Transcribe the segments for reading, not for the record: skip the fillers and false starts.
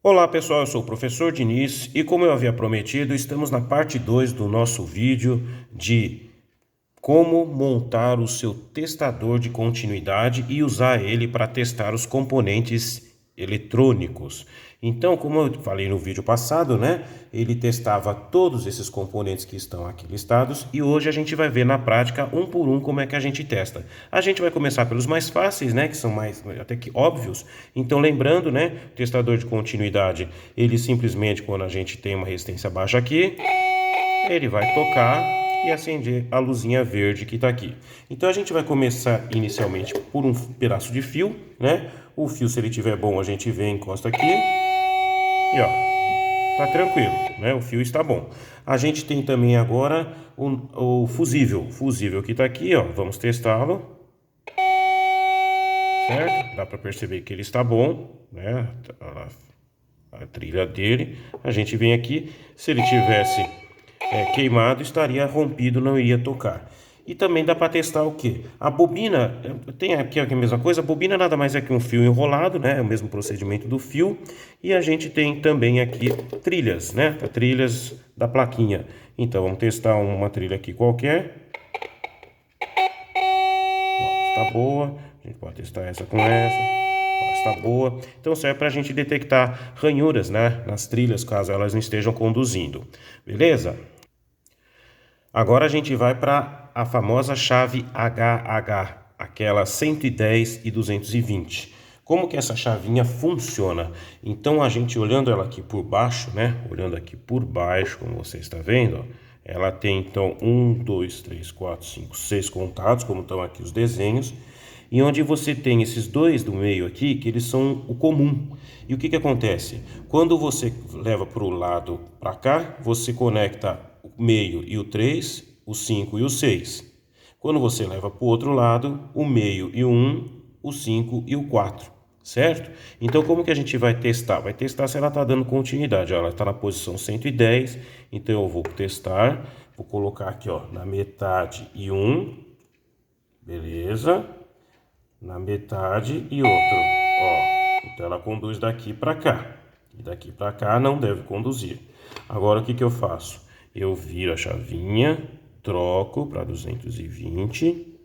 Olá pessoal, eu sou o professor Diniz e como eu havia prometido, estamos na parte 2 do nosso vídeo de como montar o seu testador de continuidade e usar ele para testar os componentes eletrônicos. Então, como eu falei no vídeo passado, né, ele testava todos esses componentes que estão aqui listados e hoje a gente vai ver na prática um por um como é que a gente testa. A gente vai começar pelos mais fáceis, né, que são mais até que óbvios. Então, lembrando, né, o testador de continuidade, ele simplesmente quando a gente tem uma resistência baixa aqui, ele vai tocar e acender a luzinha verde que está aqui. Então a gente vai começar inicialmente por um pedaço de fio, né? O fio, se ele tiver bom, a gente vem, encosta aqui e ó, tá tranquilo, né? O fio está bom. A gente tem também agora o fusível que está aqui, ó. Vamos testá-lo, certo? Dá para perceber que ele está bom, né? A trilha dele. A gente vem aqui, se ele tivesse queimado, estaria rompido, não iria tocar. E também dá para testar o que? A bobina, tem aqui a mesma coisa, a bobina nada mais é que um fio enrolado, né? É o mesmo procedimento do fio. E a gente tem também aqui trilhas, né? Trilhas da plaquinha. Então vamos testar uma trilha aqui qualquer. Está boa, a gente pode testar essa com essa. Está boa. Então serve para a gente detectar ranhuras, né, nas trilhas, caso elas não estejam conduzindo. Beleza? Agora a gente vai para a famosa chave HH, aquela 110 e 220. Como que essa chavinha funciona? Então a gente olhando ela aqui por baixo, né? Olhando aqui por baixo, como você está vendo, ó, ela tem então 1, 2, 3, 4, 5, 6 contatos, como estão aqui os desenhos. E onde você tem esses dois do meio aqui, que eles são o comum. E o que acontece? Quando você leva para o lado para cá, você conecta o meio e o 3, o 5 e o 6. Quando você leva para o outro lado, o meio e o 1, o 5 e o 4. Certo? Então, como que a gente vai testar? Vai testar se ela está dando continuidade. Ó, ela está na posição 110, então eu vou testar. Vou colocar aqui ó, na metade e 1. Beleza? Na metade e outro, ó. Então ela conduz daqui para cá. E daqui para cá não deve conduzir. Agora o que eu faço? Eu viro a chavinha, troco para 220,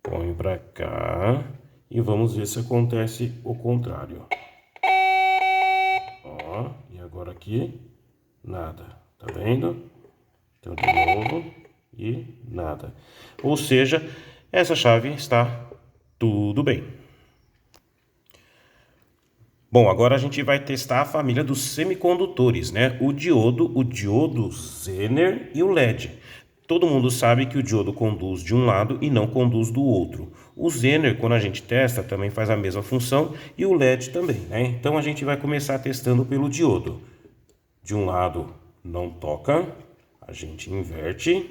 ponho para cá e vamos ver se acontece o contrário. Ó, e agora aqui, nada. Tá vendo? Então de novo e nada. Ou seja, essa chave está tudo bem. Bom, agora a gente vai testar a família dos semicondutores, né? O diodo Zener e o LED. Todo mundo sabe que o diodo conduz de um lado e não conduz do outro. O Zener, quando a gente testa, também faz a mesma função e o LED também, né? Então a gente vai começar testando pelo diodo. De um lado não toca, a gente inverte,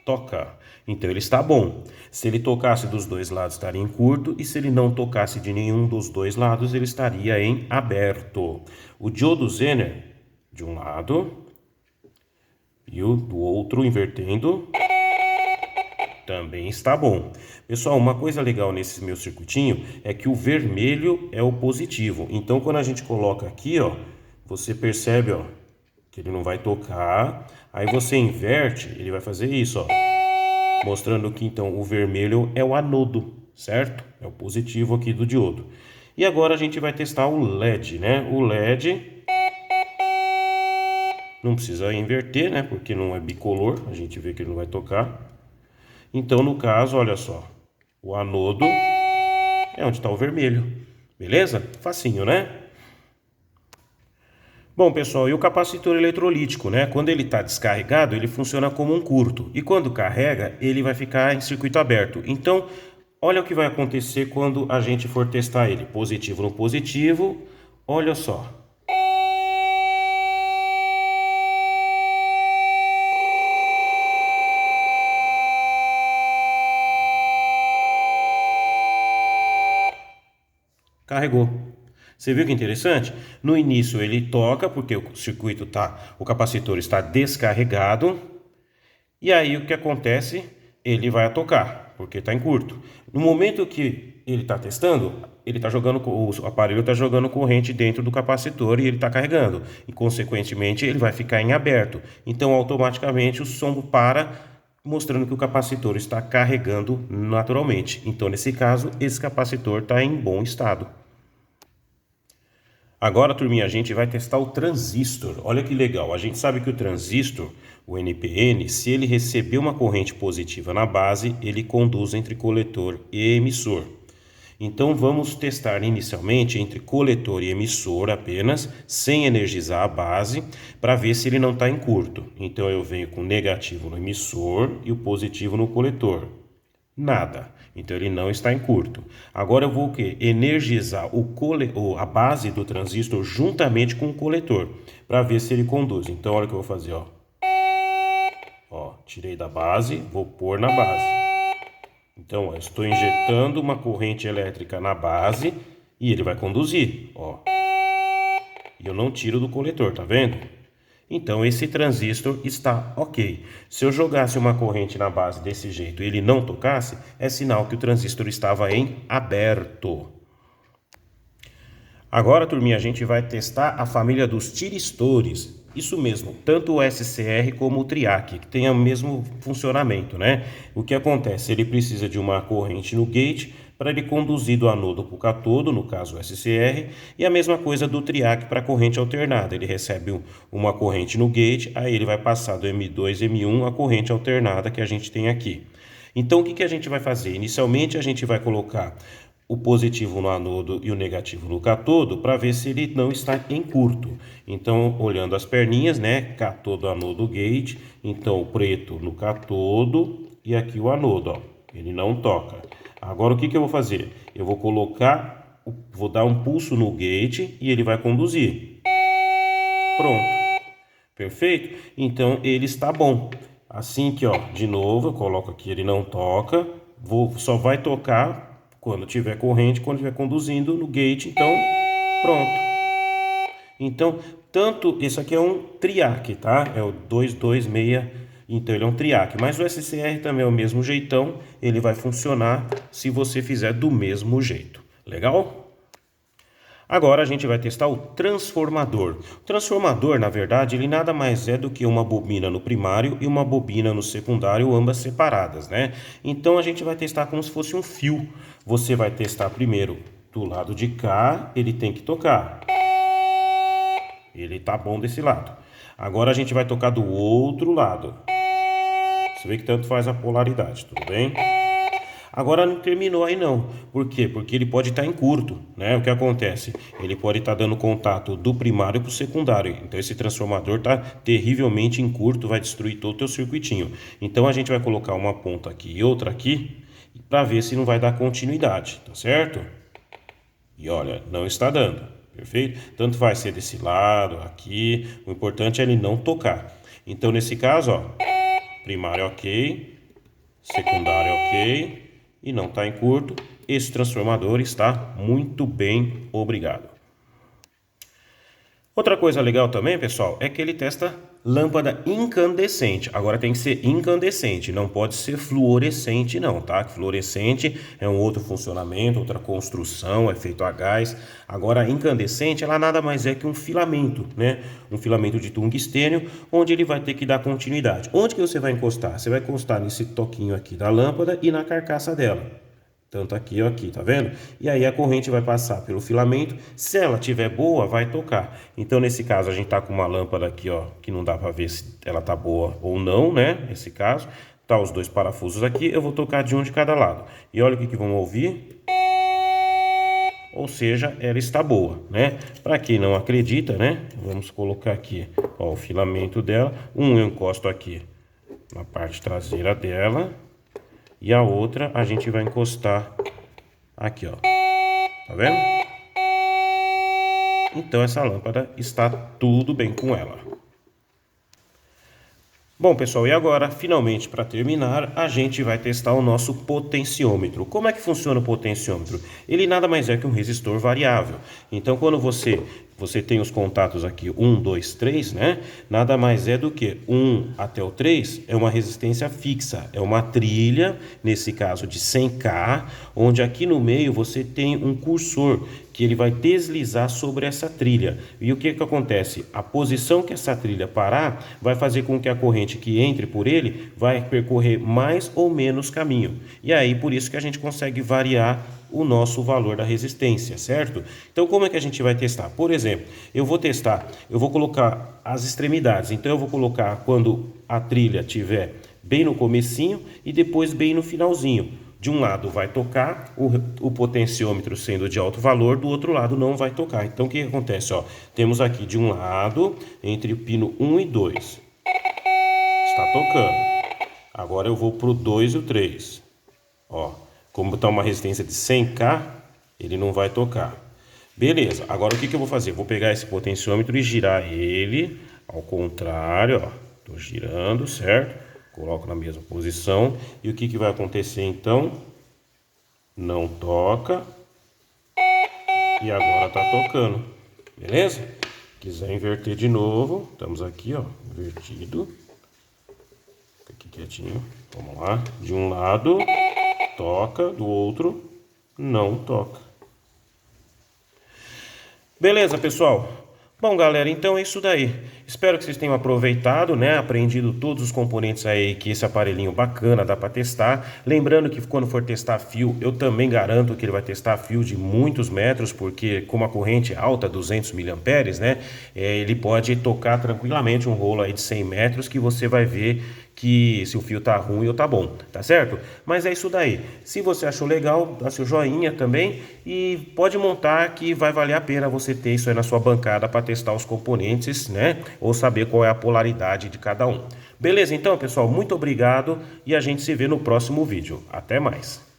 toca. Então ele está bom. Se ele tocasse dos dois lados, estaria em curto, e se ele não tocasse de nenhum dos dois lados, ele estaria em aberto. O diodo Zener, de um lado, e o do outro invertendo, também está bom. Pessoal, uma coisa legal nesse meu circuitinho é que o vermelho é o positivo. Então, quando a gente coloca aqui, ó, você percebe, ó, que ele não vai tocar. Aí você inverte, ele vai fazer isso, ó. Mostrando que então o vermelho é o anodo, certo? É o positivo aqui do diodo. E agora a gente vai testar o LED, né? O LED não precisa inverter, né? Porque não é bicolor, a gente vê que ele não vai tocar. Então, no caso, olha só, o anodo é onde está o vermelho. Beleza? Facinho, né? Bom, pessoal, e o capacitor eletrolítico, né? Quando ele está descarregado, ele funciona como um curto. E quando carrega, ele vai ficar em circuito aberto. Então, olha o que vai acontecer quando a gente for testar ele. Positivo no positivo, olha só. Carregou. Você viu que interessante? No início ele toca porque o circuito o capacitor está descarregado. E aí o que acontece? Ele vai tocar porque está em curto. No momento que ele está testando, ele está jogando, o aparelho está jogando corrente dentro do capacitor e ele está carregando. E, consequentemente, ele vai ficar em aberto. Então, automaticamente, o som para, mostrando que o capacitor está carregando naturalmente. Então, nesse caso, esse capacitor está em bom estado. Agora, turminha, a gente vai testar o transistor. Olha que legal. A gente sabe que o transistor, o NPN, se ele receber uma corrente positiva na base, ele conduz entre coletor e emissor. Então, vamos testar inicialmente entre coletor e emissor apenas, sem energizar a base, para ver se ele não está em curto. Então, eu venho com o negativo no emissor e o positivo no coletor. Nada. Então ele não está em curto. Agora eu vou o quê? Energizar a base do transistor juntamente com o coletor, para ver se ele conduz. Então olha o que eu vou fazer, ó. Ó, tirei da base, vou pôr na base. Então, ó, estou injetando uma corrente elétrica na base e ele vai conduzir, ó. E eu não tiro do coletor, tá vendo? Então, esse transistor está ok. Se eu jogasse uma corrente na base desse jeito e ele não tocasse, é sinal que o transistor estava em aberto. Agora, turminha, a gente vai testar a família dos tiristores. Isso mesmo, tanto o SCR como o TRIAC, que tem o mesmo funcionamento, né? O que acontece? Ele precisa de uma corrente no gate para ele conduzir do anodo para o catodo, no caso o SCR, e a mesma coisa do TRIAC para corrente alternada. Ele recebe uma corrente no gate, aí ele vai passar do M2 M1 a corrente alternada que a gente tem aqui. Então, o que a gente vai fazer? Inicialmente, a gente vai colocar o positivo no anodo e o negativo no catodo para ver se ele não está em curto. Então, olhando as perninhas, né? Catodo, anodo, gate. Então, o preto no catodo e aqui o anodo, ó. Ele não toca. Agora, o que eu vou fazer? Eu vou colocar, vou dar um pulso no gate e ele vai conduzir. Pronto. Perfeito? Então, ele está bom. Assim que, ó, de novo, eu coloco aqui, ele não toca. Só vai tocar quando tiver corrente, quando estiver conduzindo no gate, então, pronto. Então, esse aqui é um TRIAC, tá? É o 226, então ele é um TRIAC. Mas o SCR também é o mesmo jeitão, ele vai funcionar se você fizer do mesmo jeito. Legal? Agora a gente vai testar o transformador. O transformador, na verdade, ele nada mais é do que uma bobina no primário e uma bobina no secundário, ambas separadas, né? Então a gente vai testar como se fosse um fio. Você vai testar primeiro do lado de cá, ele tem que tocar. Ele tá bom desse lado. Agora a gente vai tocar do outro lado. Você vê que tanto faz a polaridade, tudo bem? Agora não terminou aí não. Por quê? Porque ele pode estar em curto, né? O que acontece? Ele pode estar dando contato do primário para o secundário. Então esse transformador está terrivelmente em curto, vai destruir todo o teu circuitinho. Então a gente vai colocar uma ponta aqui e outra aqui para ver se não vai dar continuidade, tá certo? E olha, não está dando, perfeito? Tanto vai ser desse lado, aqui, o importante é ele não tocar. Então nesse caso, ó, primário ok, secundário ok, e não está em curto, esse transformador está muito bem, obrigado. Outra coisa legal também, pessoal, é que ele testa lâmpada incandescente. Agora tem que ser incandescente, não pode ser fluorescente não, tá? Fluorescente é um outro funcionamento, outra construção, é feito a gás. Agora incandescente, ela nada mais é que um filamento, né? Um filamento de tungstênio, onde ele vai ter que dar continuidade. Onde que você vai encostar? Você vai encostar nesse toquinho aqui da lâmpada e na carcaça dela. Tanto aqui ou aqui, tá vendo? E aí a corrente vai passar pelo filamento. Se ela tiver boa, vai tocar. Então, nesse caso, a gente tá com uma lâmpada aqui, ó, que não dá para ver se ela tá boa ou não, né? Nesse caso, tá os dois parafusos aqui. Eu vou tocar de um de cada lado. E olha o que vamos ouvir. Ou seja, ela está boa, né? Para quem não acredita, né? Vamos colocar aqui, ó, o filamento dela. Eu encosto aqui na parte traseira dela. E a outra a gente vai encostar aqui, ó. Tá vendo? Então essa lâmpada está tudo bem com ela. Bom, pessoal, e agora, finalmente, para terminar, a gente vai testar o nosso potenciômetro. Como é que funciona o potenciômetro? Ele nada mais é que um resistor variável. Então, quando você você tem os contatos aqui 1, 2, 3, né? Nada mais é do que 1 até o 3 é uma resistência fixa, é uma trilha, nesse caso de 100K, onde aqui no meio você tem um cursor que ele vai deslizar sobre essa trilha. E o que acontece? A posição que essa trilha parar vai fazer com que a corrente que entre por ele vai percorrer mais ou menos caminho. E aí por isso que a gente consegue variar o nosso valor da resistência, certo? Então como é que a gente vai testar? Por exemplo, eu vou colocar as extremidades. Então eu vou colocar quando a trilha estiver bem no comecinho e depois bem no finalzinho. De um lado vai tocar o potenciômetro sendo de alto valor, do outro lado não vai tocar. Então o que acontece? Ó, temos aqui de um lado, entre o pino 1 e 2. Está tocando. Agora eu vou para o 2 e o 3. Ó, como está uma resistência de 100K, ele não vai tocar. Beleza, agora o que eu vou fazer? Vou pegar esse potenciômetro e girar ele ao contrário, ó. Estou girando, certo? Coloco na mesma posição. E o que vai acontecer então? Não toca. E agora está tocando. Beleza? Quiser inverter de novo. Estamos aqui, ó. Invertido. Fica aqui quietinho. Vamos lá. De um lado, toca. Do outro, não toca. Beleza, pessoal? Bom, galera, então é isso daí. Espero que vocês tenham aproveitado, né? Aprendido todos os componentes aí que esse aparelhinho bacana dá para testar. Lembrando que quando for testar fio, eu também garanto que ele vai testar fio de muitos metros, porque como a corrente é alta, 200 mA, né? Ele pode tocar tranquilamente um rolo aí de 100 metros que você vai ver que se o fio tá ruim ou tá bom, tá certo? Mas é isso daí. Se você achou legal, dá seu joinha também e pode montar que vai valer a pena você ter isso aí na sua bancada para testar os componentes, né? Ou saber qual é a polaridade de cada um. Beleza, então, pessoal, muito obrigado e a gente se vê no próximo vídeo. Até mais!